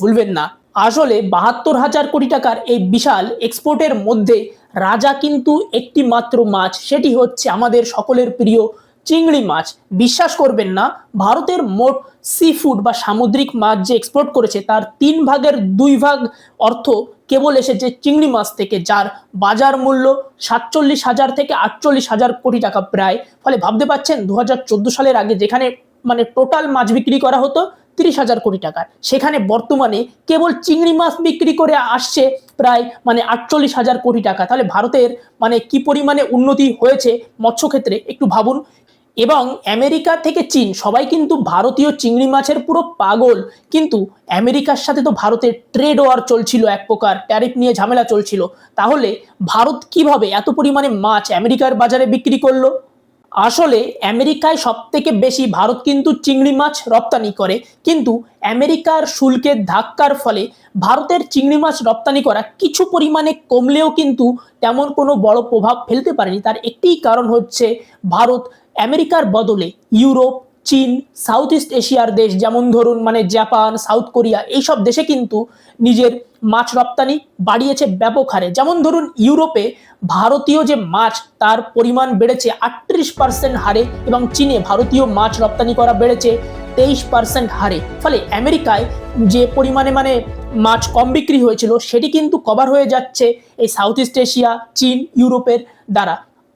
ভুলবেন না। আসলে ৭২,০০০ কোটি টাকার এই বিশাল এক্সপোর্টের মধ্যে রাজা কিন্তু একটি মাত্র মাছ, সেটি হচ্ছে আমাদের সকলের প্রিয় চিংড়ি মাছ। বিশ্বাস করবেন না, ভারতের মোট সি ফুড বা সামুদ্রিক মাছ যে এক্সপোর্ট করেছে তার ৩ ভাগের ২ ভাগ অর্থ কেবল এসেছে চিংড়ি মাছ থেকে, যার বাজার মূল্য ৪৭,০০০ থেকে ৪৮,০০০ কোটি টাকা প্রায়। ফলে ভাবতে পারছেন ২০১৪ সালের আগে যেখানে টোটাল মাছ বিক্রি করা হতো ৩০,০০০ কোটি টাকার, সেখানে বর্তমানে কেবল চিংড়ি মাছ বিক্রি করে আসছে প্রায় ৪৮,০০০ কোটি টাকা। তাহলে ভারতের কি পরিমাণে উন্নতি হয়েছে মৎস্য ক্ষেত্রে একটু ভাবুন। এবং আমেরিকা থেকে চীন সবাই কিন্তু ভারতীয় চিংড়ি মাছের পুরো পাগল, কিন্তু আমেরিকার সাথে তো ভারতের ট্রেড ওয়ার চলছিল, এক প্রকার ট্যারিফ নিয়ে ঝামেলা চলছিল। তাহলে ভারত কিভাবে এত পরিমাণে মাছ আমেরিকার বাজারে বিক্রি করলো? আসলে আমেরিকায় সবথেকে বেশি ভারত কিন্তু চিংড়ি মাছ রপ্তানি করে, কিন্তু আমেরিকার শুল্কের ধাক্কার ফলে ভারতের চিংড়ি মাছ রপ্তানি করা কিছু পরিমাণে কমলেও কিন্তু তেমন কোনো বড় প্রভাব ফেলতে পারেনি। তার একটিই কারণ হচ্ছে ভারত আমেরিকার বদলে ইউরোপ, চীন, সাউথ ইস্ট এশিয়ার দেশ যেমন ধরুন জাপান, সাউথ কোরিয়া, এইসব দেশে কিন্তু নিজের মাছ রপ্তানি বাড়িয়েছে ব্যাপক হারে। যেমন ধরুন ইউরোপে ভারতীয় যে মাছ তার পরিমাণ বেড়েছে ৩৮% হারে, এবং চীনে ভারতীয় মাছ রপ্তানি করা বেড়েছে ২৩% হারে। ফলে আমেরিকায় যে পরিমাণে মাছ কম বিক্রি হয়েছিল সেটি কিন্তু কভার হয়ে যাচ্ছে এই সাউথ ইস্ট এশিয়া, চীন, ইউরোপের দ্বারা।